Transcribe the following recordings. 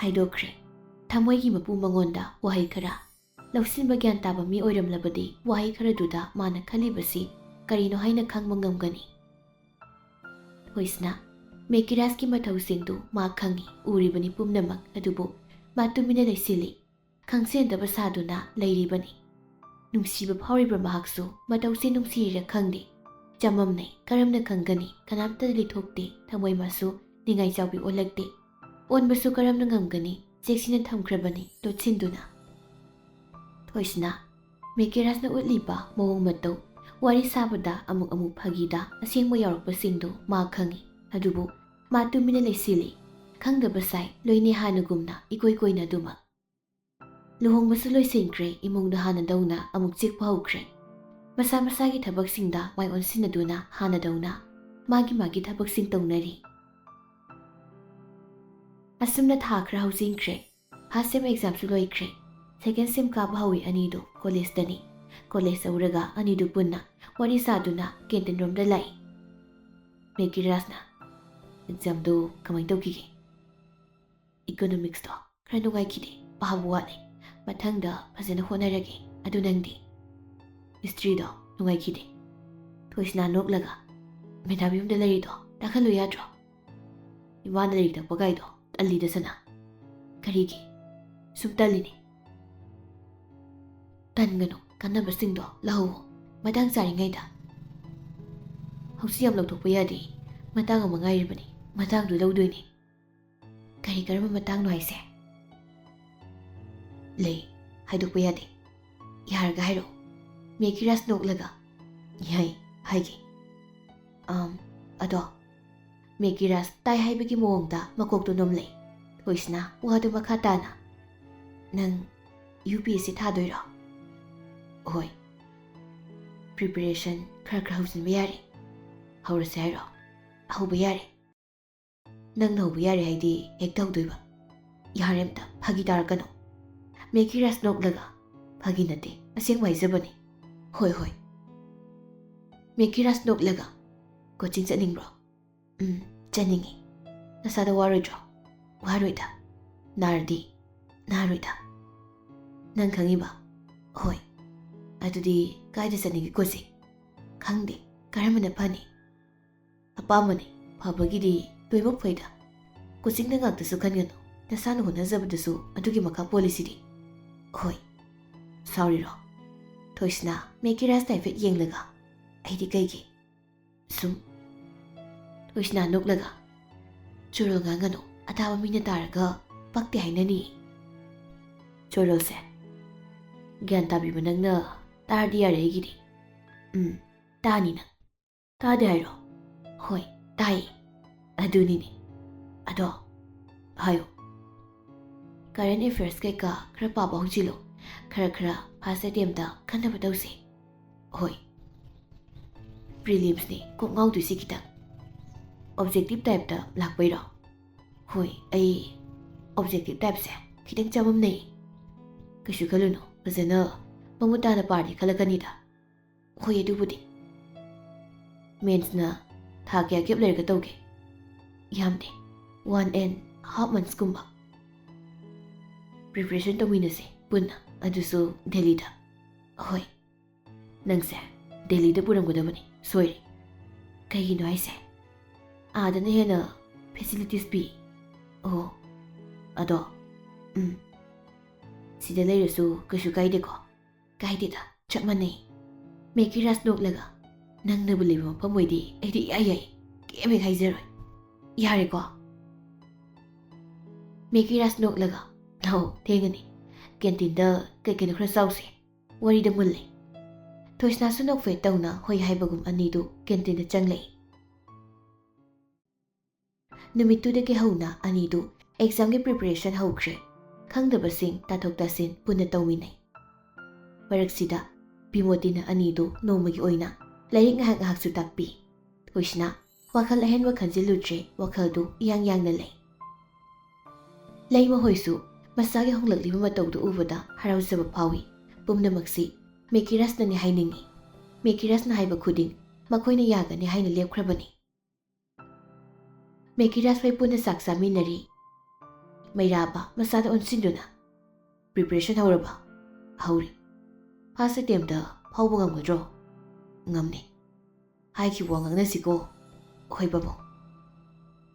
ꯍꯥꯏꯗꯣꯛꯈ꯭ꯔꯦ ꯊꯃꯣꯏꯒꯤ ꯃꯄꯨ ꯃꯉꯣꯟꯗ ꯋꯥꯍꯩ ꯈꯔ ꯂꯧꯁꯤꯟꯕ ꯒ꯭ꯌꯥꯟ ꯇꯥꯕ ꯃꯤ ꯑꯣꯏꯔꯝꯂꯕꯗꯤ ꯋꯥꯍꯩ ꯈꯔꯗꯨꯗ ꯃꯥꯅ ꯈꯜꯂꯤꯕꯁꯤ ꯀꯔꯤꯅꯣ ꯍꯥꯏꯅ ꯈꯪꯕ ꯉꯝꯒꯅꯤ ꯊꯣꯏꯁꯅꯥ ꯃꯦꯀꯤꯔꯥꯁꯀꯤ ꯃꯊꯧꯁꯤꯡꯗꯨ ꯃꯥ ꯈꯪꯏ ꯎꯔꯤꯕꯅꯤ ꯄꯨꯝꯅꯃꯛ ꯑꯗꯨꯕꯨ ꯃꯥ ꯇꯨꯃꯤꯟꯅ ꯂꯩꯁꯤꯜꯂꯤ ꯈꯪꯁꯦꯟꯗꯕ ꯁꯥꯗꯨꯅ ꯂꯩꯔꯤꯕꯅꯤ ꯅꯨꯡꯁꯤꯕ ꯐꯥꯎꯔꯤꯕ ꯃꯍꯥꯛꯁꯨ ꯃꯇꯧꯁꯤ ꯅꯨꯡꯁꯤꯔꯤꯔ ꯈꯪꯗꯦ ꯆꯃꯝꯅꯩ ꯀꯔꯝꯅ ꯈꯪꯒꯅꯤ ꯀꯅꯥꯝꯇ ꯂꯩꯊꯣꯛꯇꯦ ꯊꯃꯣꯏ ꯃꯥꯁꯨ ꯅꯤꯡꯉꯥꯏ ꯆꯥꯎꯕꯤ ꯑꯣꯜꯂꯛꯇꯦ ꯑꯣꯟꯕꯁꯨ ꯀꯔꯝꯅ ꯉꯝꯒꯅꯤ ꯆꯦꯛꯁꯤꯟꯅ ꯊꯝꯈ꯭ꯔꯕꯅꯤ ꯂꯣꯠꯁꯤꯟꯗꯨꯅ ꯊꯣꯏꯁꯅꯥ ꯃꯦꯀꯤꯔꯥꯁꯅ ꯎꯠꯂꯤꯕ ꯃꯑꯣꯡ ꯃꯇꯧ ꯋꯥꯔꯤ ꯁꯥꯕꯗ ꯑꯃꯨꯛ ꯐꯥꯒꯤꯗ ꯑꯁꯦꯡꯕ ꯌꯥꯎꯔꯛꯄꯁꯤꯡꯗꯨ ꯃꯥ ꯈꯪꯏ ꯑꯗꯨꯕꯨ ꯃꯥ ꯇꯨꯃꯤꯟꯅ ꯂꯩꯁꯤꯜꯂꯤ ꯈꯪꯗꯕ ꯁꯥꯏ ꯂꯣꯏꯅꯦ ꯍꯥꯟꯅꯒꯨꯝꯅ ꯏꯀꯣꯏ ꯀꯣꯏꯅ ꯑꯗꯨꯃꯛ ꯂꯨꯍꯣꯡꯕꯁꯨ ꯂꯣꯏꯁꯤꯟꯈ꯭ꯔꯦ ꯏꯃꯨꯡꯗ ꯍꯥꯟꯅꯗꯧꯅ ꯑꯃꯨꯛ ꯆꯤꯛꯄ ꯍꯧꯈ꯭ꯔꯦ ꯃꯁꯥ ꯃꯁꯥꯒꯤ ꯊꯕꯛꯁꯤꯡꯗ ꯃꯥꯏ ꯑꯣꯟꯁꯤꯟꯅꯗꯨꯅ ꯍꯥꯟꯅꯗꯧꯅ ꯃꯥꯒꯤ ꯊꯕꯛꯁꯤꯡ ꯇꯧꯅꯔꯤ ꯑꯁꯨꯝꯅ ꯊꯥ ꯈꯔ ꯍꯧꯖꯤꯟꯈ꯭ꯔꯦ ꯐꯥꯔꯁꯠ ꯁꯦꯝ ꯑꯦꯛꯖꯥꯝꯁꯨ ꯂꯣꯏꯈ꯭ꯔꯦ ꯁꯦꯀꯦꯟड ꯁꯦꯝ ꯀꯥꯕ ꯍꯧꯏ ꯑꯅꯤꯗꯨ ꯀꯣꯂꯦꯖꯇꯅꯤ ꯀꯣꯂꯦꯖ ꯌꯧꯔꯒ ꯑꯅꯤꯗꯨ ꯄꯨꯟꯅ ꯋꯥꯔꯤ ꯁꯥꯗꯨꯅ ꯀꯦꯟꯇꯤꯟ ꯔꯣꯝꯗ ꯂꯥꯛꯏ ꯃꯦꯀꯤꯔꯥꯁꯅ ꯑꯦꯛꯖꯥꯝꯗꯨ ꯀꯃꯥꯏꯅ ꯇꯧꯈꯤꯒꯦ ꯏꯀꯣꯅꯣꯃꯤꯛꯁꯇꯣ ꯈꯔ ꯅꯨꯡꯉꯥꯏꯈꯤꯗꯦ ꯄꯥꯕ ꯋꯥꯠꯂꯦ ꯃꯊꯪꯗ ꯐꯖꯅ ꯍꯣꯠꯅꯔꯒꯦ ꯑꯗꯨ ꯅꯪꯗꯤ ꯍꯤꯁꯇ꯭ꯔꯤꯗꯣ ꯅꯨꯡꯉꯥꯏꯈꯤꯗꯦ ꯊꯣꯏꯁꯅꯥ ꯅꯣꯛꯂꯒ ꯃꯦꯗꯥꯝ ꯌꯨꯝꯗ ꯂꯩꯔꯤꯗꯣ ꯇꯥꯈꯠꯂꯨ ꯌꯥꯗ꯭ꯔꯣ ꯏꯃꯥꯅ ꯂꯥꯏꯔꯤꯛ ꯇꯥꯛꯄ ꯒꯥꯏꯗꯣ ꯇꯜꯂꯤꯗꯁꯅ ꯀꯔꯤꯒꯤ ꯁꯨꯝ ꯇꯜꯂꯤꯅꯤ ꯇꯟꯒꯅꯨ ꯀꯥꯟꯅꯕꯁꯤꯡꯗꯣ ꯂꯧꯍꯧꯋꯣ ꯃꯇꯥꯡ ꯆꯥꯔꯤꯉꯩꯗ ꯍꯧꯖꯤꯛ ꯌꯥꯝ ꯂꯧꯊꯣꯛꯄ ꯌꯥꯗꯦ ꯃꯇꯥꯡ ꯑꯃ ꯉꯥꯏꯔꯤꯕꯅꯤ ꯃꯇꯥꯡꯗꯨ ꯂꯧꯗꯣꯏꯅꯤ ꯀꯔꯝꯕ ꯃꯇꯥꯡꯅꯣ ꯍꯥꯏꯁꯦ ꯂꯩ ꯍꯥꯏꯗꯣꯛꯄ ꯌꯥꯗꯦ ꯌꯥꯔꯒ ꯍꯥꯏꯔꯛꯑꯣ ꯃꯦꯀꯤꯔꯥꯁ ꯅꯣꯛꯂꯒ ꯌꯥꯏ ꯍꯥꯏꯒꯦ ꯑꯗꯣ ꯃꯦꯀꯤꯔꯥꯁ ꯇꯥꯏ ꯍꯥꯏꯕꯒꯤ ꯃꯑꯣꯡꯗ ꯃꯀꯣꯛꯇꯨ ꯅꯣꯝꯂꯩ ꯊꯣꯏꯁꯅꯥ ꯋꯥꯗꯨ ꯃꯈꯥ ꯇꯥꯅ ꯅꯪ UPSC ꯊꯥꯗꯣꯏꯔꯣ ꯍꯣꯏ ꯄ꯭ꯔꯤꯄꯦꯔꯦꯁꯟ ꯈꯔ ꯍꯧꯖꯤꯟꯕ ꯌꯥꯔꯦ ꯍꯧꯔꯁꯦ ꯍꯥꯏꯔꯣ ꯍꯧꯕ ꯌꯥꯔꯦ ꯅꯪꯅ ꯍꯧꯕ ꯌꯥꯔꯦ ꯍꯥꯏꯗꯤ ꯍꯦꯛꯇ ꯍꯧꯗꯣꯏꯕ ꯌꯥꯔꯦ ꯑꯝꯇ ꯐꯥꯒꯤ ꯇꯥꯔꯛꯀꯅꯣ ꯃꯦꯀꯤꯔꯥꯁ ꯅꯣꯛꯂꯒ ꯐꯥꯒꯤ ꯅꯠꯇꯦ ꯑꯁꯦꯡꯕ ꯍꯥꯏꯖꯕꯅꯤ ꯍꯣꯏ ꯃꯦꯀꯤꯔꯥꯁ ꯅꯣꯛꯂꯒ ꯀꯣꯆꯤꯡ ꯆꯠꯅꯤꯡꯕ꯭ꯔꯣ ꯆꯠꯅꯤꯡꯉꯤ ꯅꯁꯥꯗ ꯋꯥꯔꯣꯏꯗ꯭ꯔꯣ ꯋꯥꯔꯣꯏꯗ ꯅꯥꯔꯗꯤ ꯅꯥꯔꯣꯏꯗ ꯅꯪ ꯈꯪꯉꯤꯕ ꯍꯣꯏ ꯑꯗꯨꯗꯤ ꯀꯥꯏꯗ ꯆꯠꯅꯤꯡꯒꯦ ꯀꯣꯆꯤꯡ ꯈꯪꯗꯦ ꯀꯔꯝꯕꯅ ꯐꯅꯤ ꯑꯄꯥꯝꯕꯅꯤ ꯐꯕꯒꯤꯗꯤ ꯂꯣꯏꯅꯃꯛ ꯐꯩꯗ ꯀꯣꯆꯤꯡꯗ ꯉꯥꯛꯇꯁꯨ ꯈꯟꯒꯅꯨ ꯅꯁꯥꯅ ꯍꯣꯠꯅꯖꯕꯗꯁꯨ ꯑꯗꯨꯒꯤ ꯃꯈꯥ ꯄꯣꯜꯂꯤꯁꯤꯗꯤ ꯍꯣꯏ ꯁꯥꯎꯔꯤꯔꯣ ꯊꯣꯏꯁꯅꯥ ꯃꯦꯀꯤꯔꯥꯁ ꯍꯥꯏꯐꯦꯠ ꯌꯦꯡꯂꯒ ꯑꯩꯗꯤ ꯀꯩꯒꯤ ꯁꯨꯝ ꯊꯣꯏꯁꯅꯥ ꯅꯣꯛꯂꯒ ꯆꯣꯔꯣꯜ ꯉꯥꯡꯒꯅꯨ ꯑꯇꯥꯕ ꯃꯤꯅ ꯇꯥꯔꯒ ꯄꯛꯇꯦ ꯍꯥꯏꯅꯅꯤ ꯆꯣꯔꯣꯜꯁꯦ ꯒ꯭ꯌꯥꯟ ꯇꯥꯕꯤꯕ ꯅꯪꯅ ꯇꯥꯔꯗꯤ ꯌꯥꯔꯦ ꯑꯩꯒꯤꯗꯤ ꯇꯥꯅꯤ ꯅꯪ ꯇꯥꯗꯦ ꯍꯥꯏꯔꯣ ꯍꯣꯏ ꯇꯥꯏꯌꯦ ꯑꯗꯨꯅꯤꯅꯦ ꯑꯗꯣ ꯍꯥꯏꯌꯣ ꯀꯔꯦꯟ ꯑꯦꯐꯤꯌꯔꯁ ꯀꯩꯀꯥ ꯈꯔ ꯄꯥꯕ ꯍꯧꯖꯤꯜꯂꯣ ꯈꯔ ꯐꯥꯔꯁꯠ ꯑꯇꯦꯝꯞꯇ ꯈꯟꯅꯕ ꯇꯧꯁꯤ ꯍꯣꯏ ꯄ꯭ꯔꯤꯂꯤꯝꯁꯅꯤ ꯀꯣꯛ ꯉꯥꯎꯗꯣꯏꯁꯤ ꯈꯤꯇꯪ ꯑꯣꯕꯖꯦꯛꯇꯤꯚ ꯇꯥꯏꯞꯇ ꯂꯥꯛꯄꯩꯔꯣ ꯍꯣꯏ ꯑꯩ ꯑꯣꯕꯖꯦꯛꯇꯤꯚ ꯇꯥꯏꯞꯁꯦ ꯈꯤꯇꯪ ꯆꯃꯝꯅꯩ ꯀꯩꯁꯨ ꯈꯜꯂꯨꯅꯨ ꯐꯖꯅ ꯃꯃꯨꯠ ꯇꯥꯅ ꯄꯥꯔꯗꯤ ꯈꯜꯂꯛꯀꯅꯤꯗ ꯍꯣꯏ ꯑꯗꯨꯕꯨꯗꯤ ꯃꯦꯟꯁꯅ ꯊꯥ ꯀꯌꯥ ꯒꯦꯞ ꯂꯩꯔꯒ ꯇꯧꯒꯦ ꯌꯥꯝꯗꯦ 1.5 monthsꯀꯨꯝꯕ ꯄ꯭ꯔꯤꯄꯦꯔꯦꯁꯟ ꯇꯧꯃꯤꯟꯅꯁꯦ ꯄꯨꯟꯅ ꯑꯗꯨꯁꯨ ꯗꯦꯜꯂꯤꯗ ꯍꯣꯏ ꯅꯪꯁꯦ ꯗꯦꯜꯂꯤꯗ ꯄꯨꯔꯝꯒꯗꯕꯅꯤ ꯁꯣꯏꯔꯦ ꯀꯩꯒꯤꯅꯣ ꯍꯥꯏꯁꯦ ꯑꯥꯗꯅ ꯍꯦꯟꯅ ꯐꯦꯁꯤꯂꯤꯇꯤꯁ ꯄꯤ ꯑꯣ ꯑꯗꯣ ꯁꯤꯗ ꯂꯩꯔꯁꯨ ꯀꯩꯁꯨ ꯀꯥꯏꯗꯦꯀꯣ ꯀꯥꯏꯗꯦꯗ ꯆꯞ ꯃꯥꯟꯅꯩ ꯃꯦꯀꯤꯔꯥꯁ ꯅꯣꯛꯂꯒ ꯅꯪꯅꯕꯨ ꯂꯩꯕ ꯃꯐꯝ ꯑꯣꯏꯗꯤ ꯑꯩꯗꯤ ꯌꯥꯏ ꯀꯩꯝ ꯍꯦꯛ ꯍꯥꯏꯖꯔꯣꯏ ꯌꯥꯔꯦꯀꯣ ꯃꯦꯀꯤꯔꯥꯁ ꯅꯣꯛꯂꯒ ꯂꯥꯛꯑꯣ ꯊꯦꯡꯒꯅꯤ ꯀꯦꯟꯇꯤꯟꯗ ꯀꯩꯀꯩꯅꯣ ꯈꯔ ꯆꯥꯎꯁꯦ ꯋꯥꯔꯤꯗ ꯃꯨꯜꯂꯦ ꯊꯣꯏꯁꯅꯥꯁꯨ ꯅꯣꯛꯐꯦꯠ ꯇꯧꯅ ꯍꯣꯏ ꯍꯥꯏꯕꯒꯨꯝ ꯑꯅꯤꯗꯨ ꯀꯦꯟꯇꯤꯟꯗ ꯆꯪꯂꯛꯏ ꯅꯨꯃꯤꯠꯇꯨꯗꯒꯤ ꯍꯧꯅ ꯑꯅꯤꯗꯨ ꯑꯦꯛꯖꯥꯝꯒꯤ ꯄ꯭ꯔꯤꯄꯦꯔꯦꯁꯟ ꯍꯧꯈ꯭ꯔꯦ ꯈꯪꯗꯕꯁꯤꯡ ꯇꯥꯊꯣꯛ ꯇꯥꯁꯤꯟ ꯄꯨꯟꯅ ꯇꯧꯃꯤꯟꯅꯩ ꯃꯔꯛꯁꯤꯗ ꯕꯤꯃꯣꯇꯤꯅ ꯑꯅꯤꯗꯨ ꯅꯣꯡꯃꯒꯤ ꯑꯣꯏꯅ ꯂꯥꯏꯔꯤꯛ ꯉꯥꯏꯍꯥꯛꯁꯨ ꯇꯥꯛꯄꯤ ꯊꯣꯏꯁꯅꯥ ꯋꯥꯈꯜ ꯑꯍꯦꯟꯕ ꯈꯟꯖꯤꯜꯂꯨꯗ꯭ꯔꯦ ꯋꯥꯈꯜꯗꯨ ꯏꯌꯥꯡ ꯌꯥꯡꯅ ꯂꯩ ꯃꯈꯣꯏꯁꯨ ꯃꯁꯥꯒꯤ ꯍꯣꯡꯂꯛꯂꯤꯕ ꯃꯇꯧꯗꯨ ꯎꯕꯗ ꯍꯔꯥꯎꯖꯕ ꯐꯥꯎꯏ ꯄꯨꯝꯅꯃꯛꯁꯤ ꯃꯦꯀꯤꯔꯥꯁꯅꯅꯤ ꯍꯥꯏꯅꯤꯡꯏ ꯃꯦꯀꯤꯔꯥꯁꯅ ꯍꯥꯏꯕ ꯈꯨꯗꯤꯡ ꯃꯈꯣꯏꯅ ꯌꯥꯒꯅꯤ ꯍꯥꯏꯅ ꯂꯦꯞꯈ꯭ꯔꯕꯅꯤ ꯃꯦꯀꯤꯔꯥꯁ ꯍꯣꯏ ꯄꯨꯟꯅ ꯆꯥꯛ ꯆꯥꯃꯤꯟꯅꯔꯤ Mairaba masada onsinduna. Preparation hauraba. Hauri. First attempt da phauba ngamgadro. Ngamni. Hai ki wangang na siko. Hoi babo.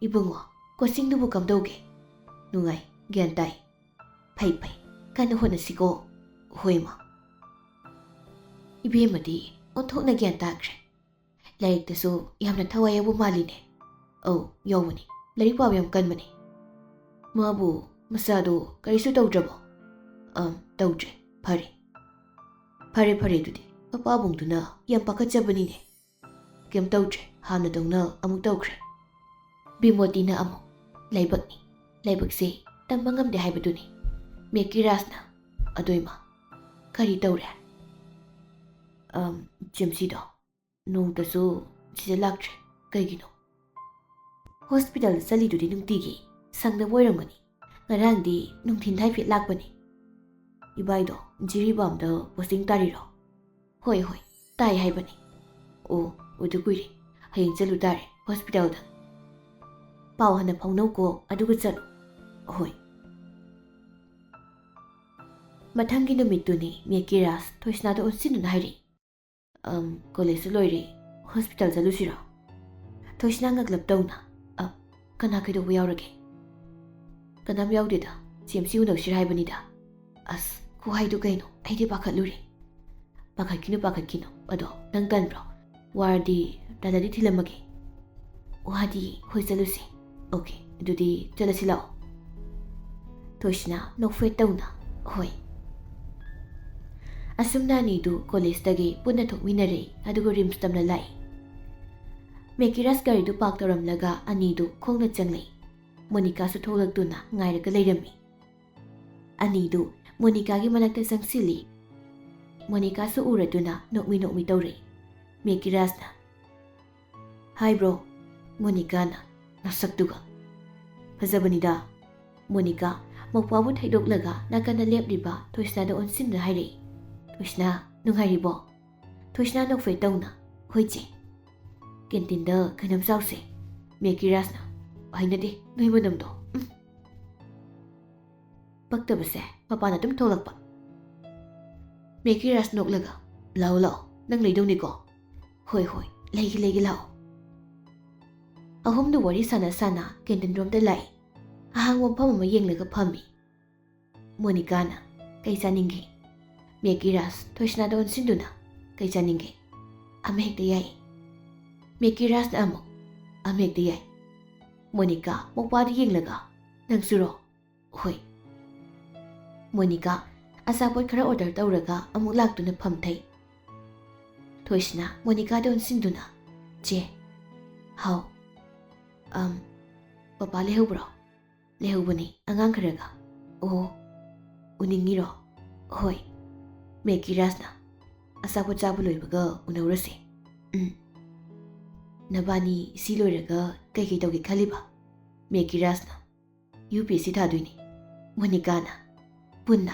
Ibungo. Coaching dubu kamdauge. Nungai. Gyan tai. Pai pai. Kana hona siko. Hoi ma. Ibemadi. Onthok na gyan takre. Laik taso yamna thawai abu maline. Oh, yawani. Larik pa yam kanmani. Mabu masado karisu tawdrabo. Tawdre. Phare. Phare dudi. Papa bungduna yam pakachabani ne. Kem tawdre. Hana dawna amuk tawkre. Bimoti na amuk. Laibak ni. Laibak se tambangam de haibaduni. Meki rasna. Adoima. Kari tawre. Jimsido. Nung taso sida laktre. Kaigino. Hospital salidudi nung tigi. Sangda boiramgani. Ngarangdi nung thinthai fit lakbani. Ibaido jiribamda posting tariro. Hoi. Tai haibani. O, uduguri. Hayeng chalu tare hospital da. Pau hana phauno ko aduga chalu. Hoi. Mathangi numituni Mekiras thoisnada onsinun hairi. College loire hospital chalusira. Thoisna ngaglap tawna. Kana kaido yaurage. Kanam yaudeda. CMC uno shir haibanida. As ku haidu kaino aidi pakhatluri. Pakhatkino ado nang tanbro. Wardi dadadi thilamage. Wadi hoi chalusi. Okay, dudi chalasi lao. Thoisna nokfet tawna. Hoi. Asumna ni du college tagi punna thokminare adugo rims tamna lai. Mekiras gari du park taramlaga ani du khongna changlei. Monica su tholakduna ngairaga leirami. Ani du Monica gi manakta sangsili. Monica su uraduna nokmi tawre. Mekiras na. Hi bro. Monica na nasakduga. Fazabanida. Monica mokpabu thaidoklaga nakana lepriba thoisna da onsin da haire. Thoisna nungharibo. Thoisna nokfei tawna. Hoiche. Kentinda kanam sause. Mekiras na. Hainadi noimanamdo. Paktabase mapana tum tholakpa. Mekiras noklaga. Lao. Nang leidong niko. Hoi. Leigi lao. Ahom du wari sana kentin rom da lai. Ahang wampam ma yenglaga phami. Monica na kai chaningi. Mekiras thoisna da onsinduna kai chaningi. Amhekta yai. Mekiras na amok. Amhekta yai. Monica mokpadi yenglaga. Nang suro. Hoi. Monica asapot khara order tawraga amuk laktuna phamthai. Thoisna Monica da onsinduna. Je. How? Papa lehubro. Lehubani angang kharaga. Oh. Uningiro. Hoi. Mekiras na. Asapot chabu loibaga unaurase. Nabani si loiraga kai tawge khaliba. Mekiras na. UPSC thaduini. Monica na. Punna.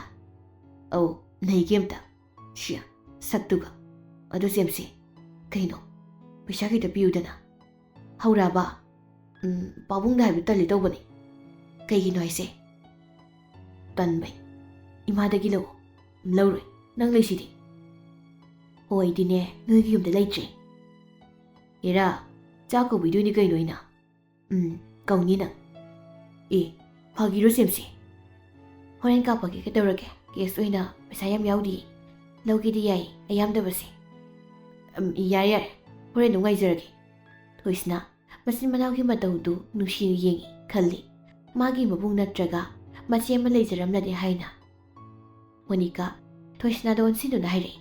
Oh, naigimta. Shia. Saktuga. Ado semsi. Kaino. Paisa kita piyudana. Hauraba. Pabung da habitali tawbani. Kaigino haise. Tanbay. Imadagi law. Lawroy. Nang laysidi. Hoi dine noigi yumda laytre. Era. Chako biduni kaino ina. Kauni na. Phagiro semsi. Horen kapagi kadawrage. Kes oina paisa yam yaudi. Lawgidi yai ayamdabasi. Yare. Horen nungaizarage. Thoisna masin manawgi matawdu nushi yengi khalli. Magi mabung natraga machi ama leijaramnadi haina. Monica Thoisna da onsinduna haire.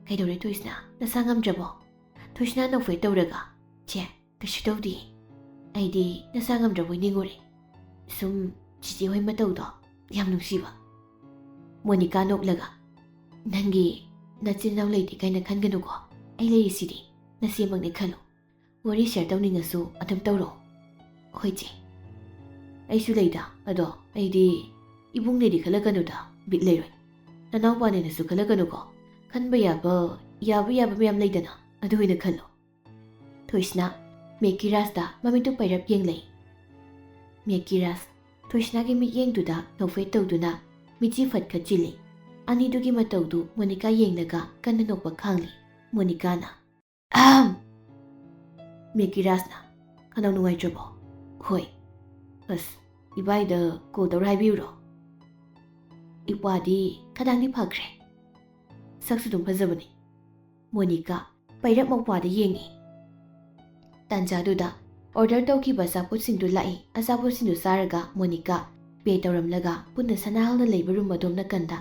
Kaidore Thoisna nasangamdrabo. Thoisna nokfei tawraga. Che kashu tawdi. Aidi nasangamdrabo ningore. Sum chichi hoi matawdo yam nungsiba. Monica noklaga. Nangi nachinaw leiti kaina khanganugo. Ai leisidi nasimagne khalo. Wari share tawningasu adum tawro. Hoiche. Aisu leida ado aidi ibung ledi khalaganuda bit leiroi. Nanaw pa nina su khalaganugo. Khanba yaba mayam leidana adu hina khalo. Thoisna Mekiras da mamintu pairap yenglei. Mekiras ꯊꯣꯏꯁꯅꯥꯒꯤ ꯃꯤꯠꯌꯦꯡꯗꯨꯗ ꯅꯣꯛꯐꯦꯠ ꯇꯧꯗꯨꯅ ꯃꯤꯠꯆꯤ ꯐꯠ ꯈꯠꯆꯤꯜꯂꯤ꯫ ꯑꯅꯤꯗꯨꯒꯤ ꯃꯇꯧꯗꯨ Monica ꯌꯦꯡꯂꯒ ꯀꯟꯅ ꯅꯣꯛꯄ ꯈꯥꯡꯂꯤ꯫ ꯃꯣꯅꯤꯀꯥꯅ ꯑꯍꯝ! ꯃꯦꯀꯤꯔꯥꯁꯅ ꯈꯅꯥꯎ ꯅꯨꯡꯉꯥꯏꯇ꯭ꯔꯕꯣ? ꯍꯣꯏ꯫ ꯑꯁ ꯏꯕꯥꯏꯗ call ꯇꯧꯔ ꯍꯥꯏꯕꯤꯌꯨꯔꯣ? ꯏꯄ꯭ꯋꯥꯗꯤ ꯈꯗꯥꯡꯗꯤ ꯐꯈ꯭ꯔꯦ꯫ ꯁꯛꯁꯨ ꯑꯗꯨꯝ ꯐꯖꯕꯅꯤ꯫ ꯃꯣꯅꯤꯀꯥ ꯄꯩꯔꯞ ꯃꯧꯄ꯭ꯋꯥꯗ ꯌꯦꯡꯉꯤ꯫ ꯇꯥꯟꯖꯥꯗꯨꯗ ꯑꯣꯔꯗꯔ ꯇꯧꯈꯤꯕ ꯑꯆꯥꯄꯣꯠꯁꯤꯡꯗꯨ ꯂꯥꯛꯏ꯫ ꯑꯆꯥꯄꯣꯠꯁꯤꯡꯗꯨ ꯆꯥꯔꯒ ꯃꯣꯅꯤꯀꯥ ꯄꯦ ꯇꯧꯔꯝꯂꯒ ꯄꯨꯟꯅ ꯁꯅꯥꯍꯜꯅ ꯂꯩꯕ ꯔꯨꯝ ꯑꯗꯣꯝ ꯅꯥꯀꯟꯗ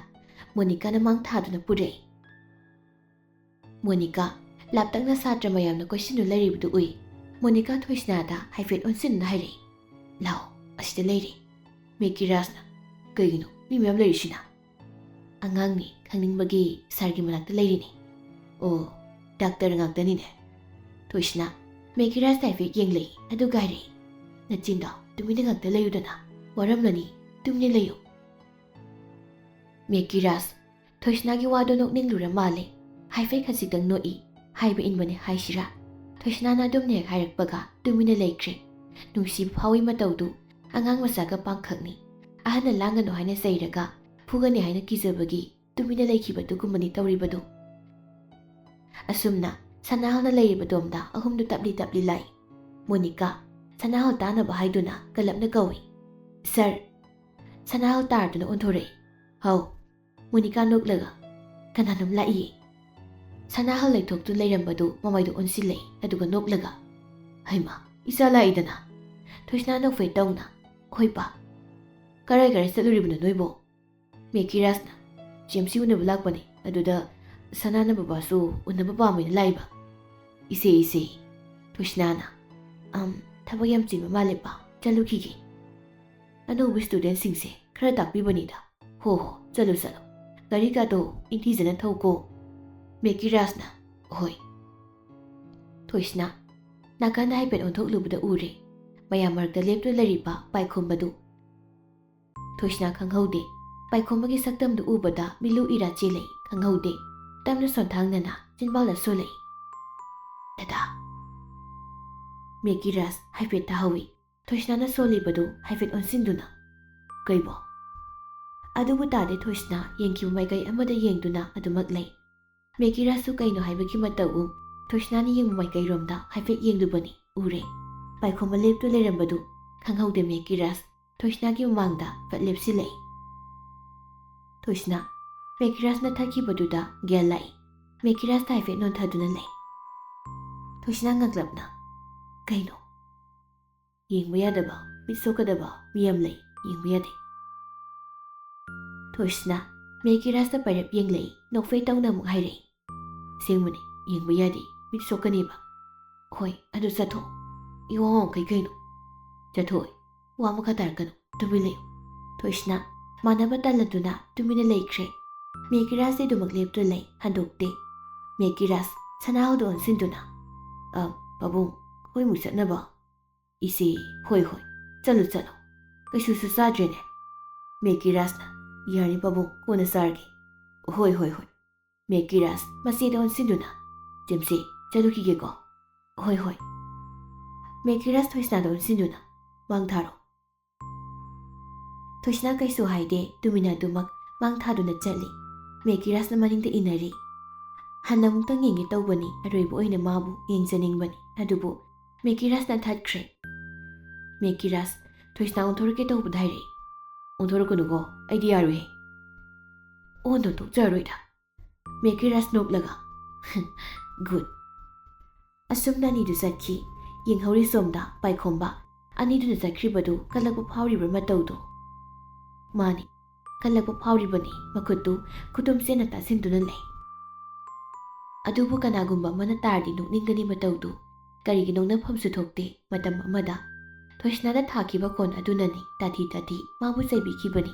ꯃꯣꯅꯤꯀꯥꯅ ꯃꯥꯡ ꯊꯥꯗꯨꯅ ꯄꯨꯔꯛꯏ꯫ ꯃꯣꯅꯤꯀꯥ ꯂꯥꯞꯇꯛꯅ ꯁꯥꯇ꯭ꯔ ꯃꯌꯥꯝꯅ ꯀꯣꯏꯁꯤꯟꯗꯨ ꯂꯩꯔꯤꯕꯗꯨ ꯎꯏ꯫ ꯃꯣꯅꯤꯀꯥ ꯊꯣꯏꯁꯅꯥꯗ ꯍꯥꯏꯐꯦꯠ ꯑꯣꯟꯁꯤꯟꯅ ꯍꯥꯏꯔꯛꯏ꯫ ꯂꯥꯛꯑꯣ ꯑꯁꯤꯗ ꯂꯩꯔꯤ꯫ ꯃꯦꯀꯤꯔꯥꯁꯅ ꯀꯩꯒꯤꯅꯣ ꯃꯤ ꯃꯌꯥꯝ ꯂꯩꯔꯤꯁꯤꯅ? ꯑꯉꯥꯡꯅꯤ ꯈꯪꯅꯤꯡꯕꯒꯤ ꯁꯥꯔꯒꯤ ꯃꯅꯥꯛꯇ ꯂꯩꯔꯤꯅꯤ꯫ ꯑꯣ ꯗꯥꯛꯇꯔ ꯉꯥꯛꯇꯅꯤꯅꯦ꯫ ꯊꯣꯏꯁꯅꯥ ꯃꯦꯀꯤꯔꯥꯁꯇ ꯍꯥꯏꯐꯦꯠ ꯌꯦꯡꯂꯛꯏ ꯑꯗꯨꯒ ꯍꯥꯏꯔꯛꯏ꯫ ꯅꯆꯤꯟꯗꯣ ꯇꯨꯃꯤꯟꯅ ꯉꯥꯛꯇ ꯂꯩꯌꯨꯗꯅ ꯋꯥꯔꯝꯂꯅꯤ ꯇꯨꯃꯤꯟꯅ ꯂꯩꯌꯨ꯫ ꯃꯦꯀꯤꯔꯥꯁ ꯊꯣꯏꯁꯅꯥꯒꯤ ꯋꯥꯗꯣ ꯅꯣꯛꯅꯤꯡꯂꯨꯔ ꯃꯥꯜꯂꯦ꯫ ꯍꯥꯏꯐꯦꯠ ꯈꯖꯤꯛꯇꯪ ꯅꯣꯛꯏ꯫ ꯍꯥꯏꯕ ꯏꯟꯕꯅꯦ ꯍꯥꯏꯁꯤꯔꯥ? ꯊꯣꯏꯁꯅꯥꯅ ꯑꯗꯨꯝꯅ ꯍꯦꯛ ꯍꯥꯏꯔꯛꯄꯒ ꯇꯨꯃꯤꯟꯅ ꯂꯩꯈ꯭ꯔꯦ꯫ ꯅꯨꯡꯁꯤꯕ ꯐꯥꯎꯏ ꯃꯇꯧꯗꯨ ꯑꯉꯥꯡ ꯃꯆꯥꯒ ꯄꯥꯡꯈꯛꯅꯤ꯫ ꯑꯍꯟꯅ ꯂꯥꯡꯒꯅꯨ ꯍꯥꯏꯅ ꯆꯩꯔꯒ ꯐꯨꯒꯅꯤ ꯍꯥꯏꯅ ꯀꯤꯖꯕꯒꯤ ꯇꯨꯃꯤꯟꯅ ꯂꯩꯈꯤꯕꯗꯨꯒꯨꯝꯕꯅꯤ ꯇꯧꯔꯤꯕꯗꯨ꯫ ꯑꯁꯨꯝꯅ ꯁꯅꯥꯍꯜꯅ ꯂꯩꯔꯤꯕꯗꯣꯝꯗ ꯑꯍꯨꯝꯗꯨ ꯇꯞꯂꯤ ꯇꯞꯂꯤ ꯂꯥꯛꯏ꯫ ꯃꯣꯅꯤꯀꯥ ꯁꯅꯥꯍꯜ ꯇꯥꯅꯕ ꯍꯥꯏꯗꯨꯅ ꯀꯜꯂꯞꯅ ꯀꯧꯏ꯫ ꯁꯔ! ꯁꯅꯥꯍꯜ ꯇꯥꯔꯗꯨꯅ ꯑꯣꯟꯊꯣꯔꯛꯏ꯫ ꯍꯥꯎ! ꯃꯣꯅꯤꯀꯥ ꯅꯣꯛꯂꯒ ꯀꯅꯥꯅꯣꯝ ꯂꯥꯛꯏꯌꯦ꯫ ꯁꯅꯥꯍꯜ ꯂꯩꯊꯣꯛꯇꯨ ꯂꯩꯔꯝꯕꯗꯨ ꯃꯃꯩꯗꯨ ꯑꯣꯟꯁꯤꯜꯂꯛꯏ ꯑꯗꯨꯒ ꯅꯣꯛꯂꯒ ꯍꯩꯃꯥ ꯏꯆꯥ ꯂꯥꯛꯏꯗꯅ꯫ ꯊꯣꯏꯁꯅꯥ ꯅꯣꯛꯐꯦꯠ ꯇꯧꯅ ꯍꯣꯏ ꯄꯥ꯫ ꯀꯔꯥꯏ ꯀꯔꯥꯏ ꯆꯠꯂꯨꯔꯤꯕꯅꯣ ꯅꯣꯏꯕꯣ? ꯃꯦꯀꯤꯔꯥꯁꯅ ꯖꯦꯝꯁꯤ ꯎꯅꯕ ꯂꯥꯛꯄꯅꯤ ꯑꯗꯨꯗ ꯁꯅꯥꯅ ꯕꯕꯥꯁꯨ ꯎꯅꯕ ꯄꯥꯝꯃꯦꯅ ꯂꯥꯛꯏꯕ꯫ ꯏꯆꯦ ꯊꯣꯏꯁꯅꯥꯅ ꯊꯕꯛ ꯌꯥꯝ ꯆꯤꯟꯕ ꯃꯥꯜꯂꯦ ꯄꯥ ꯆꯠꯂꯨꯈꯤꯒꯦ꯫ ꯑꯅꯧꯕ ꯁ꯭ꯇꯨꯗꯦꯟꯠꯁꯤꯡꯁꯦ ꯈꯔ ꯇꯥꯛꯄꯤꯕꯅꯤꯗ꯫ ꯍꯣ ꯆꯠꯂꯨ ꯆꯠꯂꯨ ꯒꯥꯔꯤꯒꯥꯗꯣ ꯅꯤꯡꯊꯤꯖꯅ ꯊꯧꯀꯣ꯫ ꯃꯦꯀꯤꯔꯥꯁꯅ ꯍꯣꯏ꯫ ꯊꯣꯏꯁꯅꯥ ꯅꯥꯀꯟꯗ ꯍꯥꯏꯐꯦꯠ ꯑꯣꯟꯊꯣꯛꯂꯨꯕꯗ ꯎꯔꯦ ꯃꯌꯥꯝ ꯃꯔꯛꯇ ꯂꯦꯞꯇꯨꯅ ꯂꯩꯔꯤꯕ ꯄꯥꯏꯈꯣꯝꯕꯗꯨ꯫ ꯊꯣꯏꯁꯅꯥ ꯈꯪꯍꯧꯗꯦ꯫ ꯄꯥꯏꯈꯣꯝꯕꯒꯤ ꯁꯛꯇꯝꯗꯨ ꯎꯕꯗ ꯃꯤꯠꯂꯨ ꯏꯔꯥ ꯆꯦꯜꯂꯛꯏ ꯈꯪꯍꯧꯗꯦ꯫ ꯇꯞꯅ ꯁꯣꯟꯊꯥꯡꯅꯅ ꯆꯤꯟꯕꯥꯜꯗ ꯁꯣꯜꯂꯛꯏ꯫ ꯗꯗꯥ! ꯃꯦꯀꯤꯔꯥꯁ ꯍꯥꯏꯐꯦꯠ ꯇꯥꯍꯧꯏ꯫ ꯊꯣꯏꯁꯅꯥꯅ ꯁꯣꯜꯂꯤꯕꯗꯨ ꯍꯥꯏꯐꯦꯠ ꯑꯣꯟꯁꯤꯟꯗꯨꯅ ꯀꯩꯕꯣ? ꯑꯗꯨꯕꯨ ꯇꯥꯗꯦ꯫ ꯊꯣꯏꯁꯅꯥ ꯌꯦꯡꯈꯤꯕ ꯃꯥꯏꯀꯩ ꯑꯃꯗ ꯌꯦꯡꯗꯨꯅ ꯑꯗꯨꯃꯛ ꯂꯩ꯫ ꯃꯦꯀꯤꯔꯥꯁꯁꯨ ꯀꯩꯅꯣ ꯍꯥꯏꯕꯒꯤ ꯃꯇꯧ ꯊꯣꯏꯁꯅꯥꯅ ꯌꯦꯡꯕ ꯃꯥꯏꯀꯩꯔꯣꯝꯗ ꯍꯥꯏꯐꯦꯠ ꯌꯦꯡꯂꯨꯕꯅꯤ ꯎꯔꯦ꯫ ꯄꯥꯏꯈꯣꯝꯕ ꯂꯦꯞꯇꯨ ꯂꯩꯔꯝꯕꯗꯨ ꯈꯪꯍꯧꯗꯦ꯫ ꯃꯦꯀꯤꯔꯥꯁ ꯊꯣꯏꯁꯅꯥꯒꯤ ꯃꯃꯥꯡꯗ ꯐꯠ ꯂꯦꯞꯁꯤꯜꯂꯛꯏ꯫ ꯊꯣꯏꯁꯅꯥ ꯃꯦꯀꯤꯔꯥꯁꯅ ꯊꯠꯈꯤꯕꯗꯨꯗ ꯒ꯭ꯌꯥꯟ ꯂꯥꯛꯏ꯫ ꯃꯦꯀꯤꯔꯥꯁꯇ ꯍꯥꯏꯐꯦꯠ ꯅꯣꯟꯊꯗꯨꯅ ꯂꯩ꯫ ꯊꯣꯏꯁꯅꯥ ꯉꯛꯂꯞꯅ ꯀꯩꯅꯣ? ꯌꯦꯡꯕ ꯌꯥꯗꯕ ꯃꯤꯠ ꯁꯣꯛꯀꯗꯕ ꯃꯤ ꯌꯥꯝ ꯂꯩ ꯌꯦꯡꯕ ꯌꯥꯗꯦ꯫ ꯊꯣꯏꯁꯅꯥ ꯃꯦꯀꯤꯔꯥꯁꯇ ꯄꯩꯔꯞ ꯌꯦꯡꯂꯛꯏ꯫ ꯅꯣꯛꯐꯦꯠ ꯇꯧꯅ ꯑꯃꯨꯛ ꯍꯥꯏꯔꯛꯏ꯫ ꯑꯁꯦꯡꯕꯅꯤ ꯌꯦꯡꯕ ꯌꯥꯗꯦ ꯃꯤꯠ ꯁꯣꯛꯀꯅꯦꯕ꯫ ꯍꯣꯏ ꯑꯗꯨ ꯆꯠꯊꯣꯛꯑꯣ꯫ ꯏꯋꯥ ꯋꯥꯡꯈꯩ ꯀꯩꯅꯣ? ꯆꯠꯊꯣꯛꯑꯣꯏ ꯋꯥ ꯃꯈꯥ ꯇꯥꯔꯛꯀꯅꯨ ꯇꯨꯃꯤꯟ ꯂꯩꯌꯨ꯫ ꯊꯣꯏꯁꯅꯥ ꯃꯥꯟꯅꯕ ꯇꯜꯂꯗꯨꯅ ꯇꯨꯃꯤꯟꯅ ꯂꯩꯈ꯭ꯔꯦ꯫ ꯃꯦꯀꯤꯔꯥꯁꯇꯤ ꯑꯗꯨꯃꯛ ꯂꯦꯞꯇꯨꯅ ꯂꯩ ꯍꯟꯗꯣꯛꯇꯦ꯫ ꯃꯦꯀꯤꯔꯥꯁ ꯁꯅꯥꯍꯜꯗꯨ ꯑꯣꯟꯁꯤꯟꯗꯨꯅ ꯄꯥꯕꯨꯡ ꯑꯩꯈꯣꯏꯃꯨꯛ ꯆꯠꯅꯕ? ꯏꯆꯦ ꯍꯣꯏ ꯆꯠꯂꯨ ꯀꯩꯁꯨꯁꯨ ꯆꯥꯗ꯭ꯔꯦꯅꯦ꯫ ꯃꯦꯀꯤꯔꯥꯁꯅ ꯌꯥꯔꯅꯤ ꯄꯥꯕꯨꯡ ꯀꯣꯟꯅ ꯆꯥꯔꯒꯦ꯫ ꯍꯣꯏ ꯃꯦꯀꯤꯔꯥꯁ ꯃꯆꯦꯗ ꯑꯣꯟꯁꯤꯟꯗꯨꯅ ꯖꯦꯝꯁꯤ ꯆꯠꯂꯨꯈꯤꯒꯦꯀꯣ? ꯍꯣꯏ꯫ ꯃꯦꯀꯤꯔꯥꯁ ꯊꯣꯏꯁꯅꯥꯗ ꯑꯣꯟꯁꯤꯟꯗꯨꯅ ꯃꯥꯡ ꯊꯥꯔꯣ꯫ ꯊꯣꯏꯁꯅꯥ ꯀꯩꯁꯨ ꯍꯥꯏꯗꯦ ꯇꯨꯃꯤꯟꯅ ꯑꯗꯨꯃꯛ ꯃꯥꯡ ꯊꯥꯗꯨꯅ ꯆꯠꯂꯤ꯫ ꯃꯦꯀꯤꯔꯥꯁꯅ ꯃꯅꯤꯡꯗ ꯏꯟꯅꯔꯤ꯫ ꯍꯟꯅ ꯑꯃꯨꯛꯇꯪ ꯌꯦꯡꯒꯦ ꯇꯧꯕꯅꯤ ꯑꯔꯣꯏꯕ ꯑꯣꯏꯅ ꯃꯥꯕꯨ ꯌꯦꯡꯖꯅꯤꯡꯕꯅꯤ ꯑꯗꯨꯕꯨ ꯃꯦꯀꯤꯔꯥꯁꯅ ꯊꯠꯈ꯭ꯔꯦ꯫ ꯃꯦꯀꯤꯔꯥꯁ ꯊꯣꯏꯁꯅꯥ ꯑꯣꯟꯊꯣꯔꯛꯀꯦ ꯇꯧꯕꯗ ꯍꯥꯏꯔꯛꯏ꯫ ꯑꯣꯟꯊꯣꯔꯛꯀꯅꯨꯀꯣ ꯑꯩꯗꯤ ꯌꯥꯔꯣꯏꯍꯦ꯫ ꯑꯣꯟꯗꯣ ꯊꯣꯛꯆꯔꯔꯣꯏꯗ꯫ ꯃꯦꯀꯤꯔꯥꯁ ꯅꯣꯛꯂꯒ ꯒꯨꯗ꯫ ꯑꯁꯨꯝꯅ ꯑꯅꯤꯗꯨ ꯆꯠꯈꯤ꯫ ꯌꯦꯡꯍꯧꯔꯤ ꯁꯣꯝꯗ ꯄꯥꯏꯈꯣꯝꯕ ꯑꯅꯤꯗꯨꯅ ꯆꯠꯈ꯭ꯔꯤꯕꯗꯨ ꯀꯜꯂꯛꯄ ꯐꯥꯎꯔꯤꯕ꯭ꯔꯥ ꯃꯇꯧꯗꯨ? ꯃꯥꯅꯤ ꯀꯜꯂꯛꯄ ꯐꯥꯎꯔꯤꯕꯅꯤ꯫ ꯃꯈꯨꯠꯇꯨ ꯈꯨꯇꯨꯝ ꯆꯦꯟꯅ ꯇꯥꯁꯤꯟꯗꯨꯅ ꯂꯩ꯫ ꯑꯗꯨꯕꯨ ꯀꯅꯥꯒꯨꯝꯕ ꯑꯃꯅ ꯇꯥꯔꯗꯤ ꯅꯣꯛꯅꯤꯡꯒꯅꯤ ꯃꯇꯧꯗꯨ꯫ ꯀꯔꯤꯒꯤ ꯅꯣꯛꯅꯐꯝꯁꯨ ꯊꯣꯛꯇꯦ꯫ ꯃꯇꯝ ꯑꯃꯗ ꯊꯣꯏꯁꯅꯥꯗ ꯊꯥꯈꯤꯕ ꯀꯣꯟ ꯑꯗꯨꯅꯅꯤ ꯇꯥꯊꯤ ꯃꯥꯕꯨ ꯆꯩꯕꯤꯈꯤꯕꯅꯤ꯫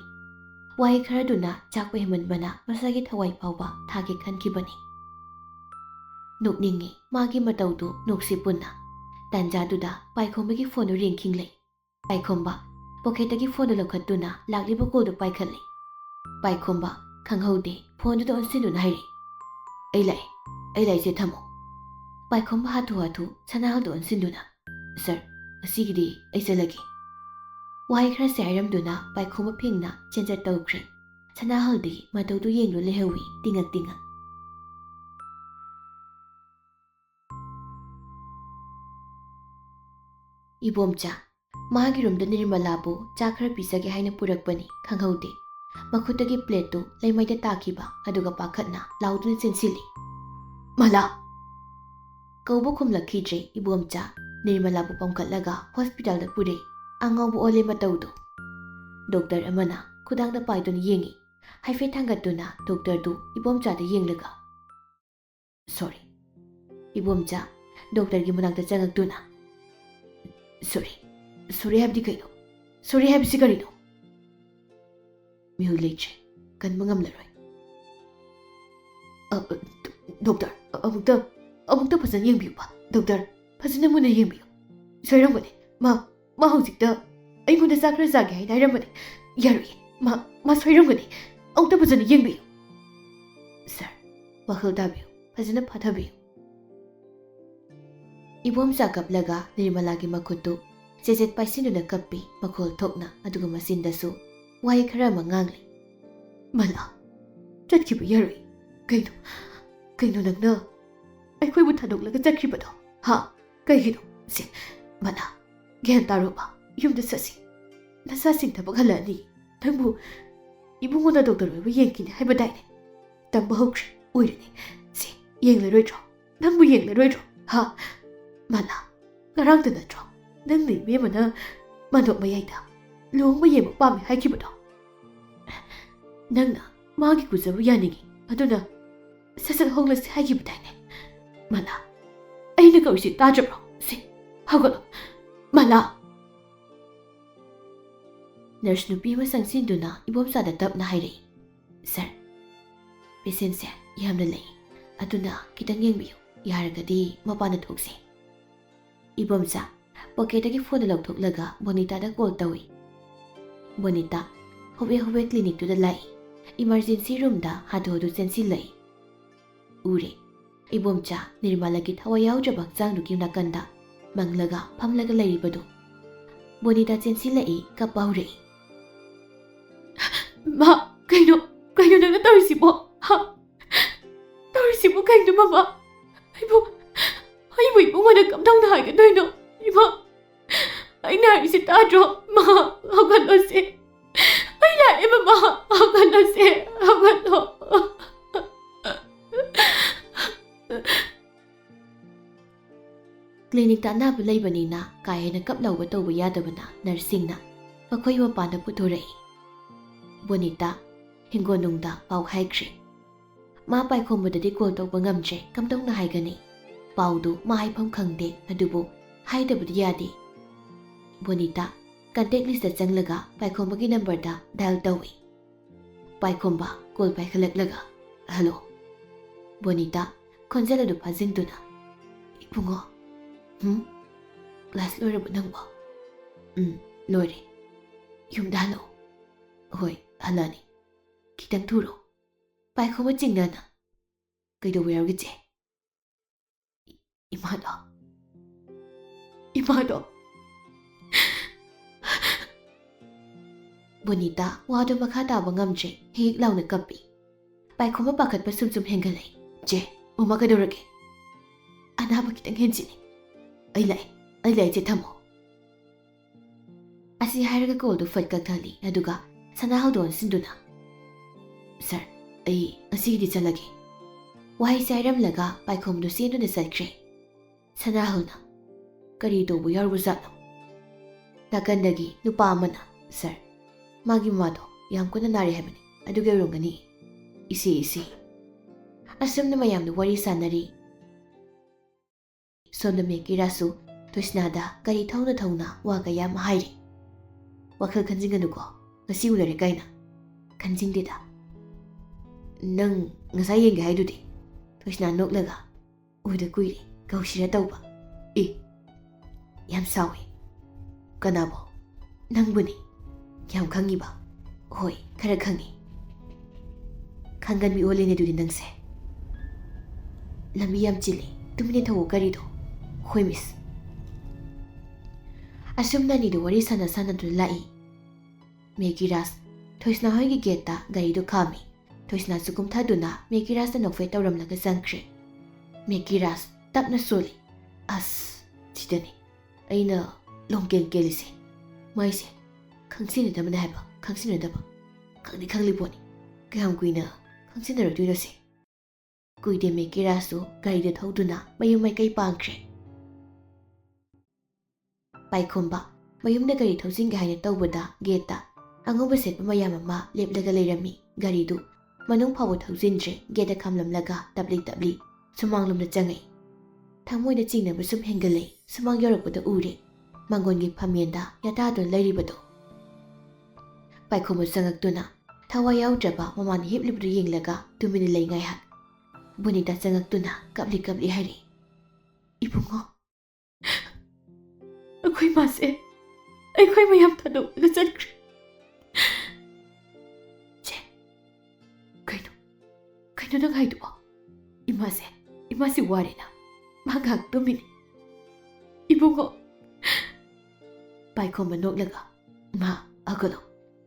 ꯋꯥꯍꯩ ꯈꯔꯗꯨꯅ ꯆꯥꯛꯄ ꯍꯦꯟꯃꯟꯕꯅ ꯃꯁꯥꯒꯤ ꯊꯋꯥꯏ ꯐꯥꯎꯕ ꯊꯥꯒꯦ ꯈꯟꯈꯤꯕꯅꯤ꯫ ꯅꯣꯛꯅꯤꯡꯉꯤ ꯃꯥꯒꯤ ꯃꯇꯧꯗꯨ ꯅꯣꯛꯁꯤ ꯄꯨꯟꯅ꯫ ꯇꯥꯟꯖꯥꯗꯨꯗ ꯄꯥꯏꯈꯣꯝꯕꯒꯤ ꯐꯣꯟꯗꯨ ꯔꯤꯡꯈꯤꯡꯂꯩ꯫ ꯄꯥꯏꯈꯣꯝꯕ ꯄꯣꯀꯦꯠꯇꯒꯤ ꯐꯣꯟꯗꯨ ꯂꯧꯈꯠꯇꯨꯅ ꯂꯥꯛꯂꯤꯕ ꯀꯣꯜꯗꯨ ꯄꯥꯏꯈꯠꯂꯤ꯫ ꯄꯥꯏꯈꯣꯝꯕ ꯈꯪꯍꯧꯗꯦ ꯐꯣꯟꯗꯨꯗ ꯑꯣꯟꯁꯤꯟꯗꯨꯅ ꯍꯥꯏꯔꯛꯏ꯫ ꯑꯩ ꯂꯥꯛꯏꯁꯦ ꯊꯝꯃꯣ꯫ ꯄꯥꯏꯈꯣꯝꯕ ꯍꯥꯊꯨ ꯁꯅꯥꯍꯜꯗꯨ ꯑꯣꯟꯁꯤꯟꯗꯨꯅ ꯁꯔ ꯉꯁꯤꯒꯤꯗꯤ ꯑꯩ ꯆꯠꯂꯒꯦ꯫ ꯋꯥꯍꯩ ꯈꯔꯁꯦ ꯍꯥꯏꯔꯝꯗꯨꯅ ꯄꯥꯏꯈꯣꯝꯕ ꯐꯤꯡꯅ ꯆꯦꯟꯖꯠ ꯇꯧꯈ꯭ꯔꯦ꯫ ꯁꯅꯥꯍꯜꯗꯤ ꯃꯇꯧꯗꯨ ꯌꯦꯡꯗꯨꯅ ꯂꯩꯍꯧꯏ ꯇꯤꯡꯉꯛ ꯇꯤꯡꯉꯛ꯫ ꯏꯕꯣꯝꯆꯥ, ꯃꯥꯒꯤ ꯔꯨꯝꯗ ꯅꯤꯔꯃꯂꯥꯕꯨ ꯆꯥꯛ ꯈꯔ ꯄꯤꯖꯒꯦ ꯍꯥꯏꯅ ꯄꯨꯔꯛꯄꯅꯤ ꯈꯪꯍꯧꯗꯦ꯫ ꯃꯈꯨꯠꯇꯒꯤ ꯄ꯭ꯂꯦꯠꯇꯨ ꯂꯩꯃꯩꯗ ꯇꯥꯈꯤꯕ ꯑꯗꯨꯒ ꯄꯥꯈꯠꯅ ꯂꯥꯎꯗꯨꯅ ꯆꯦꯟꯁꯤꯜꯂꯤ꯫ ꯃꯂꯥ! ꯀꯧꯕ ꯈꯨꯝꯂꯛꯈꯤꯗ꯭ꯔꯦ ꯏꯕꯣꯝꯆꯥ ꯅꯤꯔꯃꯂꯥꯕꯨ ꯄꯝꯈꯠꯂꯒ ꯍꯣꯁꯄꯤꯇꯥꯜꯗ ꯄꯨꯔꯦ꯫ ꯑꯉꯥꯎꯕ ꯑꯣꯜꯂꯦ ꯃꯇꯧꯗꯨ꯫ ꯗꯣꯛꯇꯔ ꯑꯃꯅ ꯈꯨꯗꯥꯡꯗ ꯄꯥꯏꯗꯨꯅ ꯌꯦꯡꯉꯤ꯫ ꯍꯥꯏꯐꯦꯠ ꯊꯥꯡꯒꯠꯇꯨꯅ ꯗꯣꯛꯇꯔꯗꯨ ꯏꯕꯣꯝꯆꯥꯗ ꯌꯦꯡꯂꯒ ꯁꯣꯔꯤ꯫ ꯏꯕꯣꯝꯆꯥ ꯗꯣꯛꯇꯔꯒꯤ ꯃꯅꯥꯛꯇ ꯆꯪꯉꯛꯇꯨꯅ ꯁꯣꯔꯤ ꯍꯥꯏꯕꯗꯤ ꯀꯩꯅꯣ? ꯁꯣꯔꯤ ꯍꯥꯏꯕꯁꯤ ꯀꯔꯤꯅꯣ? ꯃꯤꯍꯨꯜ ꯂꯩꯇ꯭ꯔꯦ, ꯀꯟꯕ ꯉꯝꯂꯔꯣꯏ꯫ ꯗꯣꯛꯇꯔ ꯑꯃꯨꯛꯇ ꯐꯖꯅ ꯌꯦꯡꯕꯤꯌꯨꯕ꯫ ꯗꯣꯛꯇꯔ ꯐꯖꯅ ꯃꯨꯟꯅ ꯌꯦꯡꯕꯤꯌꯨ꯫ ꯁꯣꯏꯔꯝꯒꯅꯤ ꯃꯥ ꯍꯧꯖꯤꯛꯇ ꯑꯩꯉꯣꯟꯗ ꯆꯥꯛ ꯈꯔ ꯆꯥꯒꯦ ꯍꯥꯏꯅ ꯍꯥꯏꯔꯝꯕꯅꯤ꯫ ꯌꯥꯔꯣꯏꯌꯦ, ꯃꯥ ꯁꯣꯏꯔꯝꯒꯅꯤ꯫ ꯑꯃꯨꯛꯇ ꯐꯖꯅ ꯌꯦꯡꯕꯤꯌꯨ꯫ ꯁꯥꯔ, ꯋꯥꯈꯜ ꯇꯥꯕꯤꯌꯨ, ꯐꯖꯅ ꯐꯥꯊꯕꯤꯌꯨ꯫ ꯏꯕꯣꯝꯆꯥ ꯀꯞꯂꯒ ꯅꯤꯔꯃꯂꯥꯒꯤ ꯃꯈꯨꯠꯇꯨ ꯆꯦꯆꯦꯠ ꯄꯥꯏꯁꯤꯟꯗꯨꯅ ꯀꯞꯄꯤ ꯃꯈꯣꯜ ꯊꯣꯛꯅ ꯑꯗꯨꯒ ꯃꯆꯤꯟꯗꯁꯨ ꯋꯥꯍꯩ ꯈꯔ ꯑꯃ ꯉꯥꯡꯂꯤ꯫ ꯃꯂꯥ, ꯆꯠꯈꯤꯕ ꯌꯥꯔꯣꯏ꯫ ꯀꯩꯅꯣ ꯅꯪꯅ ꯑꯩꯈꯣꯏꯕꯨ ꯊꯥꯗꯣꯛꯂꯒ ꯆꯠꯈꯤꯕꯗꯣ? ꯍꯥ? ꯀꯩꯒꯤꯅꯣ? ꯁꯦ ꯃꯂꯥ, ꯒ꯭ꯌꯥꯟ ꯇꯥꯔꯣꯕ, ꯌꯨꯝꯗ ꯆꯠꯁꯤ꯫ ꯅꯆꯥꯁꯤꯡ ꯊꯕꯛ ꯍꯜꯂꯛꯑꯅꯤ꯫ ꯅꯪꯕꯨ ꯏꯕꯨꯡꯉꯣꯅ ꯗꯣꯛꯇꯔ ꯑꯣꯏꯕ ꯌꯦꯡꯈꯤꯅꯤ ꯍꯥꯏꯕꯗꯥꯏꯅꯦ? ꯇꯝꯕ ꯍꯧꯈ꯭ꯔꯦ, ꯑꯣꯏꯔꯅꯤ꯫ ꯁꯦ ꯌꯦꯡꯂꯔꯣꯏꯗ꯭ꯔꯣ? ꯅꯪꯕꯨ ꯌꯦꯡꯂꯔꯣꯏꯗ꯭ꯔꯣ? ꯍꯥ? ꯃꯂꯥ, ꯉꯔꯥꯡꯇ ꯅꯠꯇ꯭ꯔꯣ ꯅꯪꯅ ꯏꯕꯦꯝꯃꯅ ꯃꯥꯅꯣꯞ ꯃꯌꯥꯏꯗ ꯂꯨꯍꯣꯡꯕ ꯌꯦꯡꯕ ꯄꯥꯝꯃꯤ ꯍꯥꯏꯈꯤꯕꯗꯣ? ꯅꯪꯅ ꯃꯥꯒꯤ ꯀꯨꯖꯕ ꯌꯥꯅꯤꯡꯉꯤ, ꯑꯗꯨꯅ ꯁꯠ ꯍꯣꯡꯂꯁꯤ ꯍꯥꯏꯈꯤꯕꯗꯥꯏꯅꯦ? ꯃꯂꯥ, ꯑꯩꯅ ꯀꯧꯔꯤꯁꯤ ꯇꯥꯗ꯭ꯔꯕ꯭ꯔꯣ? ꯁꯦ ꯍꯧꯒꯠꯂꯣ ꯃꯂꯥ꯫ ꯅꯔꯁ ꯅꯨꯄꯤ ꯑꯃ ꯆꯪꯁꯤꯟꯗꯨꯅ ꯏꯕꯣꯝꯆꯥꯗ ꯇꯞꯅ ꯍꯥꯏꯔꯛꯏ꯫ ꯁꯥꯔ, ꯄꯦꯁꯦꯟꯁꯦ ꯌꯥꯝꯅ ꯂꯩ, ꯑꯗꯨꯅ ꯈꯤꯇꯪ ꯌꯦꯡꯕꯤꯌꯨ, ꯌꯥꯔꯒꯗꯤ ꯃꯄꯥꯟꯗ ꯊꯣꯛꯁꯤ꯫ ꯏꯕꯣꯝꯆꯥ ꯄꯣꯀꯦꯠꯇꯒꯤ ꯐꯣꯟꯗ ꯂꯧꯊꯣꯛꯂꯒ ꯕꯣꯅꯤꯇꯥꯗ ꯀꯣꯜ ꯇꯧꯏ꯫ ꯕꯣꯅꯤꯇꯥ ꯍꯣꯕꯦ ꯀ꯭ꯂꯤꯅꯤꯛꯇꯨꯗ ꯂꯥꯛꯏ꯫ ꯏꯃꯥꯔꯖꯦꯟꯁꯤ ꯔꯨꯝꯗ ꯍꯥꯊꯨ ꯆꯦꯟꯁꯤꯜꯂꯛꯏ꯫ ꯎꯔꯦ ꯏꯕꯣꯝꯆꯥ ꯅꯤꯔꯃꯂꯥꯒꯤ ꯊꯋꯥꯏ ꯌꯥꯎꯗ꯭ꯔꯕ ꯍꯛꯆꯥꯡꯗꯨꯒꯤ ꯅꯥꯀꯟꯗ ꯃꯪꯂꯒ ꯐꯝꯂꯒ ꯂꯩꯔꯤꯕꯗꯨ꯫ ꯕꯣꯅꯤꯇꯥ ꯆꯦꯟꯁꯤꯜꯂꯛꯏ, ꯀꯞꯄ ꯍꯧꯔꯛꯏ꯫ ꯃꯥ, ꯀꯩꯅꯣ ꯅꯪꯅ ꯇꯧꯔꯤꯁꯤꯕꯣ? ꯍꯥ? ꯇꯧꯔꯤꯁꯤꯕꯣ ꯀꯩꯅꯣ ꯃꯃꯥ? ꯑꯩꯕꯨ ꯏꯕꯨꯡꯉꯣꯅ ꯀꯝꯗꯧꯅ ꯍꯥꯏꯒꯗꯣꯏꯅꯣ? ꯏꯃꯥ, ꯑꯩꯅ ꯍꯥꯏꯔꯤꯁꯤ ꯇꯥꯗ꯭ꯔꯣ? ꯃꯥ, ꯍꯧꯒꯠꯂꯣꯁꯦ꯫ ꯑꯩ ꯂꯥꯛꯑꯦ ꯃꯃꯥ, ꯍꯧꯒꯠꯂꯣꯁꯦ, ꯍꯧꯒꯠꯂꯣ꯫ ꯀ꯭ꯂꯤꯅꯤꯛꯇ ꯑꯅꯥꯕ ꯂꯩꯕꯅꯤꯅ ꯀꯥ ꯍꯦꯟꯅ ꯀꯞꯂꯧꯕ ꯇꯧꯕ ꯌꯥꯗꯕꯅ ꯅꯔꯁꯁꯤꯡꯅ ꯃꯈꯣꯏ ꯃꯄꯥꯟꯗ ꯄꯨꯊꯣꯔꯛꯏ꯫ ꯕꯣꯅꯤꯇꯥ ꯍꯤꯡꯒꯣꯜꯅꯨꯡꯗ ꯄꯥꯎ ꯍꯥꯏꯈ꯭ꯔꯦ꯫ ꯃꯥ ꯄꯥꯏꯈꯣꯝꯕꯗꯗꯤ ꯀꯣꯜ ꯇꯧꯕ ꯉꯝꯗ꯭ꯔꯦ, ꯀꯝꯗꯧꯅ ꯍꯥꯏꯒꯅꯤ? ꯄꯥꯎꯗꯨ ꯃꯥ ꯍꯥꯏꯐꯝ ꯈꯪꯗꯦ, ꯑꯗꯨꯕꯨ ꯍꯥꯏꯗꯕꯗꯤ ꯌꯥꯗꯦ꯫ ꯕꯣꯅꯤꯇꯥ ꯀꯟꯇꯦꯛ ꯂꯤꯁꯇ ꯆꯪꯂꯒ ꯄꯥꯏꯈꯣꯝꯕꯒꯤ ꯅꯝꯕꯔꯗ ꯗꯥꯏꯜ ꯇꯧꯏ꯫ ꯄꯥꯏꯈꯣꯝꯕ ꯀꯣꯜ ꯄꯥꯏꯈꯠꯂꯛꯂꯒ ꯍꯜꯂꯣ꯫ ꯕꯣꯅꯤꯇꯥ ꯈꯣꯟꯖꯦꯜ ꯑꯗꯨ ꯐꯥꯖꯤꯟꯗꯨꯅ ꯏꯕꯨꯡꯉꯣ, ꯀ꯭ꯂꯥꯁ ꯂꯣꯏꯔꯕ ꯅꯪꯕꯣ? ꯂꯣꯏꯔꯦ꯫ ꯌꯨꯝꯗ ꯍꯜꯂꯛꯑꯣ? ꯍꯣꯏ, ꯍꯜꯂꯛꯑꯅꯤ꯫ ꯈꯤꯇꯪ ꯊꯨꯔꯣ꯫ ꯄꯥꯏꯈꯣꯝꯕ ꯆꯤꯡꯅꯅ ꯀꯩꯗꯧꯕ ꯌꯥꯎꯒꯦ ꯆꯦ? ꯏꯃꯥꯗꯣ ꯕꯣꯅꯤꯇꯥ ꯋꯥꯗꯨ ꯃꯈꯥ ꯇꯥꯕ ꯉꯝꯗ꯭ꯔꯦ, ꯍꯦꯛ ꯂꯥꯎꯅ ꯀꯞꯄꯤ꯫ ꯄꯥꯏꯈꯣꯝꯕ ꯄꯥꯈꯠꯄ ꯁꯨꯝ ꯍꯦꯟꯒꯠꯂꯛꯏ꯫ ꯆꯦ, ꯃꯃꯥ ꯀꯩꯗꯧꯔꯒꯦ? ꯑꯅꯥꯕ ꯈꯤꯇꯪ ꯍꯦꯟꯖꯤꯜꯂꯤ꯫ ꯑꯩ ꯂꯥꯛꯑꯦ ꯆꯦ, ꯊꯝꯃꯣ꯫ ꯑꯁꯤ ꯍꯥꯏꯔꯒ ꯀꯣꯜꯗꯨ ꯐꯠ ꯀꯛꯊꯠꯂꯤ, ꯑꯗꯨꯒ ꯁꯅꯥꯍꯜꯗꯨ ꯑꯣꯟꯁꯤꯟꯗꯨꯅ ꯁꯥꯔ, ꯑꯩ ꯉꯁꯤꯒꯤꯗꯤ ꯆꯠꯂꯒꯦ꯫ ꯋꯥꯍꯩꯁꯦ ꯍꯥꯏꯔꯝꯂꯒ ꯄꯥꯏꯈꯣꯝꯕꯗꯨ ꯆꯦꯟꯗꯨꯅ ꯆꯠꯈ꯭ꯔꯦ꯫ ꯁꯅꯥꯍꯜꯅ ꯀꯔꯤ ꯇꯧꯕ ꯌꯥꯎꯔꯕꯖꯥꯠꯅꯣ? ꯅꯥꯀꯟꯗꯒꯤ ꯅꯨꯄꯥ ꯑꯃꯅ ꯁꯥꯔ, ꯃꯥꯒꯤ ꯃꯃꯥꯗꯣ ꯌꯥꯝ ꯀꯟꯅ ꯅꯥꯔꯦ ꯍꯥꯏꯕꯅꯤ, ꯑꯗꯨꯒꯤ ꯑꯣꯏꯔꯝꯒꯅꯤ꯫ ꯏꯁꯦ ꯑꯁꯨꯝꯅ ꯃꯌꯥꯝꯅ ꯋꯥꯔꯤ ꯁꯥꯟꯅꯔꯤ꯫ ꯁꯣꯝꯗ ꯃꯦꯀꯤꯔꯥꯁꯨ ꯇꯣꯏꯁꯅꯥꯗ ꯀꯔꯤ ꯊꯧꯅ ꯋꯥ ꯀꯌꯥ ꯑꯃ ꯍꯥꯏꯔꯤ꯫ ꯋꯥꯈꯜ ꯈꯟꯖꯤꯟꯒꯅꯨꯀꯣ, ꯉꯁꯤ ꯎꯅꯔꯦ ꯀꯥꯏꯅ꯫ ꯈꯟꯖꯤꯟꯗꯦꯗ꯫ ꯅꯪ ꯉꯁꯥꯏ ꯌꯦꯡꯒꯦ ꯍꯥꯏꯗꯨꯗꯤ? ꯇꯣꯏꯁꯅꯥ ꯅꯣꯛꯂꯒ ꯎꯗ ꯀꯨꯏꯔꯦ, ꯀꯧꯁꯤꯔ ꯇꯧꯕ꯫ ꯌꯥꯝ ꯁꯥꯎꯋꯦ꯫ ꯀꯅꯥꯕꯣ? ꯅꯪꯕꯨꯅꯤ꯫ ꯌꯥꯝ ꯈꯪꯉꯤꯕ? ꯍꯣꯏ, ꯈꯔ ꯈꯪꯉꯤ꯫ ꯈꯪꯒꯟꯕꯤ ꯑꯣꯜꯂꯦꯅꯦ ꯑꯗꯨꯗꯤ ꯅꯪꯁꯦ꯫ ꯂꯝꯕꯤ ꯌꯥꯝ ꯆꯤꯜꯂꯤ, ꯇꯨꯃꯤꯟꯅ ꯊꯧꯑꯣ ꯒꯥꯔꯤꯗꯣ꯫ ꯍꯣꯏ ꯃꯤꯁ꯫ ꯑꯁꯨꯝꯅ ꯑꯅꯤꯗꯨ ꯋꯥꯔꯤ ꯁꯥꯟꯅꯗꯨꯅ ꯂꯥꯛꯏ꯫ Megiraj Thoisna hoigi geta garidu khami. Thoisna sukum thaduna Megiraj na nokfei tauramlaga zangkre. Megiraj tapna soli. As chidani. Aina longkel kelise. Maise khangsinadabana haiba khangsinadaba. Khangdi khangliponi. Kayam kuina khangsinaraduirase. Kuide Megiraj garida thauduna mayum mai kai pangkre. Paikhomba mayumda gari thausinga haina taubada geta angoba setpa mayam ama leplaga leirami garidu manung phawo thaujinjre geta khamlamlaga tabli sumanglumda changai thamoida chingnaba sum hengalei sumang yorakpada ure mangongi phamenda yatadon leiribado Paikhomba changaktuna thawa yaujaba mamani hiplibdu yenglaga tumini leingai hak Bonita changaktuna kapli hari Ibungo Akoi mase Akoi mayam thado gachankre Kaino nang haiduwa imase warena magak tumini Ibungo Paikhomba noklaga ma agolo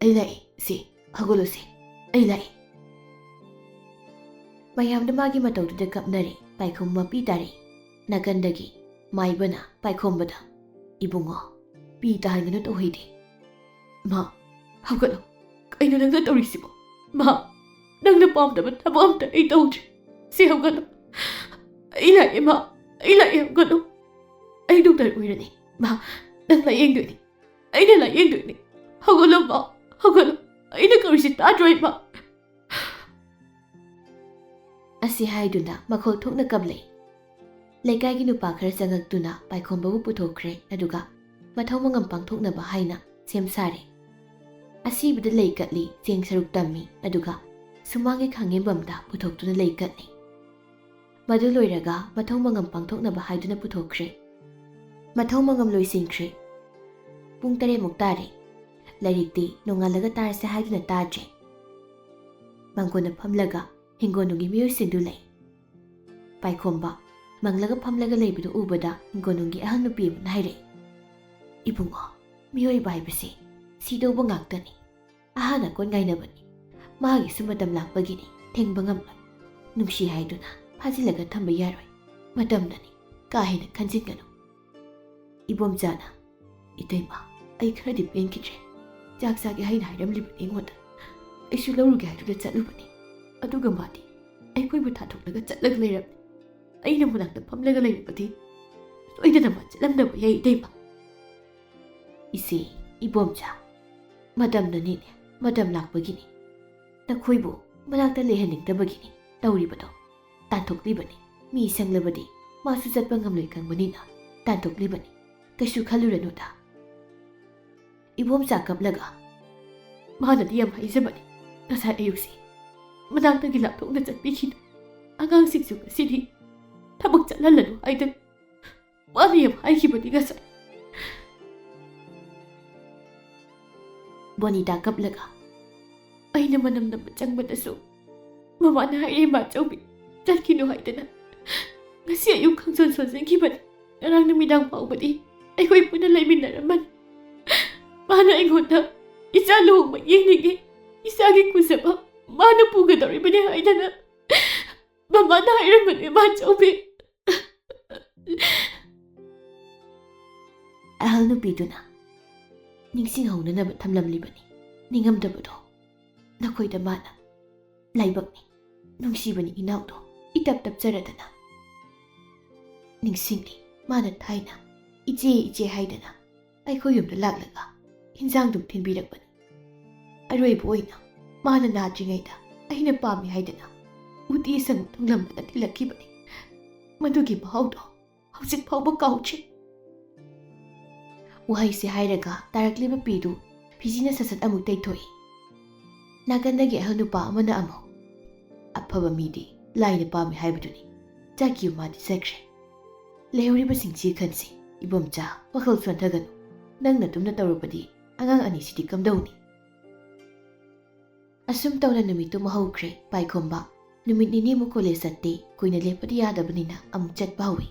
ai si agolo si ai lai Mayamda magi matauda kapnari Paikhomba pitari nakandagi maibana Paikhombada Ibungo pi tahangana tohidi ma agolo kaino nang taurisibo ma Nangna pamdaba tabamta ay tawdre. Siyaw gano. Ay laim gano. Ay doktor uirani. Ma, nang layeng doon ni. Ay na layeng doon ni. Hagalo ma. Hagalo. Ay nagkarusit adroy ma. Asi hay doon na makoltok na kablay. Laykay ginupa kara sa ngagtuna Paikhomba putokre na duga. Mataw mangampang tok na bahay na siyamsari. Asi bada laykatli siyang saruk tami na duga. Sumangi khangembamda puthokduna leikatni madu loiraga mathau mangam pangthoknaba haiduna puthokre mathau mangam loisingkre pung tare muktari larikti nongalaga tarse haiduna taje mangkona phamlaga hingonungi miyoisindu lei Paikhomba manglaga phamlaga leibidu ubada hingonungi ahal nupi na haire Ibungo miyoi baibasi sidoba ngaktani ahana kon ngainabani Magi sumatam lakpagini thengba ngamloi nungsi haiduna phajilaga thamba yaroi matamnani kahina khanjingano Ibomjana itaima ai kharadi penkitre jaksa ge haina hairamlibani engonda aisu lawruge haiduda chatlubani aduga mati ai koibu thathoklaga chatlaga leirabni aina munakta phamlaga leirabati soidana ma chatlamdaba yai itaima isi Ibomja madamnani madam lakpagini Nakhoibu manakta lehaningdabagini tauribado tantoklibani mi sanglabadi masu chatpa ngamloi kangbanina tantoklibani kaisu khaluranuda Ibomja kaplaga manadi yam haijabani ngasai ayuksi manakta lapthokna chatpikhina angangsingsu kasidi thabak chatlalanu haidan mani yam haikibani ngasai Bonita kaplaga Aina manam na changmadasu mamana haire ma chawbi chalkinu haidana ngasi ayuk khangson sonjengibani ngarang namidang paubadi aikoi puna laiminaraman mana aingonda isa luhungma yengningi isagi kusaba mana pugadoribani haidana mamana hairamani ma chawbi ahal nupiduna ningsinghonanaba thamlamlibani ningamdabado Nakhoida mana laibakni nungsibani inaudo itap tapjaradana ningsingni mana thaina ije haidana aikhoyumda laklaga hinjang dum thinbirakbani aroibo oina mana nadringaida aina pami haidana uti sang thunglamda thilakibani madugi bahaudo hauzik phauba kauchi uhaise hairaga tarakliba pidu pijina sasat amuk taithoi Nagandagi ahnupa amana amo afaba midi laina pami haibaduni jaki madi sekre leuriba singchi khansi Ibomja wakhal swanthagan nangna tumna tawrupadi angang ani sidi kamdawni asum tawna numitu mahaukre Paikhomba numit nini mu college satte koina lepadi yadabanina amuk chatpa hawi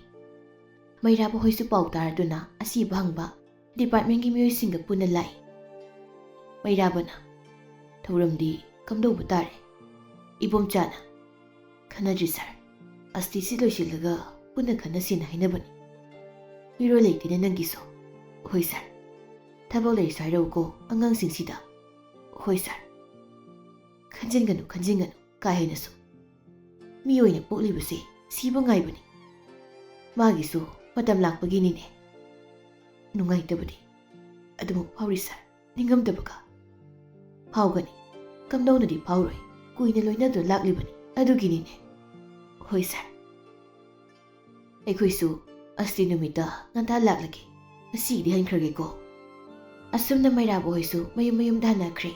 mairaba hoisu pau taraduna asi bhangba department gi mioi singa puna lai ꯃꯩꯔꯥꯕꯅ ꯊꯧꯔꯝꯗꯤ ꯀꯝꯗꯧꯕ ꯇꯥꯔꯦ? ꯏꯕꯣꯝꯆꯥꯅ ꯈꯟꯅꯗ꯭ꯔꯤ ꯁꯥꯔ, ꯑꯁꯇꯤꯁꯤ ꯂꯣꯏꯁꯤꯜꯂꯒ ꯄꯨꯟꯅ ꯈꯟꯅꯁꯤꯅ ꯍꯥꯏꯅꯕꯅꯤ꯫ ꯃꯤꯔꯣꯜ ꯂꯩꯇꯦꯅꯦ ꯅꯪꯒꯤꯁꯨ? ꯍꯣꯏ ꯁꯥꯔ, ꯊꯕꯛ ꯂꯩꯔꯁꯨ ꯍꯥꯏꯔꯛꯎꯀꯣ ꯑꯉꯥꯡꯁꯤꯡꯁꯤꯗ꯫ ꯍꯣꯏ ꯁꯥꯔ꯫ ꯈꯟꯖꯤꯟꯒꯅꯨ ꯀꯥ ꯍꯦꯟꯅꯁꯨ, ꯃꯤ ꯑꯣꯏꯅ ꯄꯣꯛꯂꯤꯕꯁꯦ ꯁꯤꯕ ꯉꯥꯏꯕꯅꯤ, ꯃꯥꯒꯤꯁꯨ ꯃꯇꯝ ꯂꯥꯛꯄꯒꯤꯅꯤꯅꯦ꯫ ꯅꯨꯡꯉꯥꯏꯇꯕꯗꯤ ꯑꯗꯨꯃꯛ ꯐꯥꯎꯔꯤ ꯁꯥꯔ, ꯅꯤꯡꯉꯝꯗꯕꯒ꯫ ꯐꯥꯎꯒꯅꯤ, ꯀꯝꯗꯧꯅꯗꯤ ꯐꯥꯎꯔꯣꯏ, ꯀꯨꯏꯅ ꯂꯣꯏꯅꯗꯨꯅ ꯂꯥꯛꯂꯤꯕꯅꯤ ꯑꯗꯨꯒꯤꯅꯤꯅꯦ꯫ ꯍꯣꯏ ꯁꯥꯔ, ꯑꯩꯈꯣꯏꯁꯨ ꯑꯁꯇꯤ ꯅꯨꯃꯤꯠꯇ ꯉꯟꯇꯥ ꯂꯥꯛꯂꯒꯦ, ꯉꯁꯤꯒꯤꯗꯤ ꯍꯟꯈ꯭ꯔꯒꯦꯀꯣ꯫ ꯑꯁꯨꯝꯅ ꯃꯩꯔꯥꯕ ꯍꯣꯏꯁꯨ ꯃꯌꯨꯝꯗ ꯍꯟꯅꯈ꯭ꯔꯦ꯫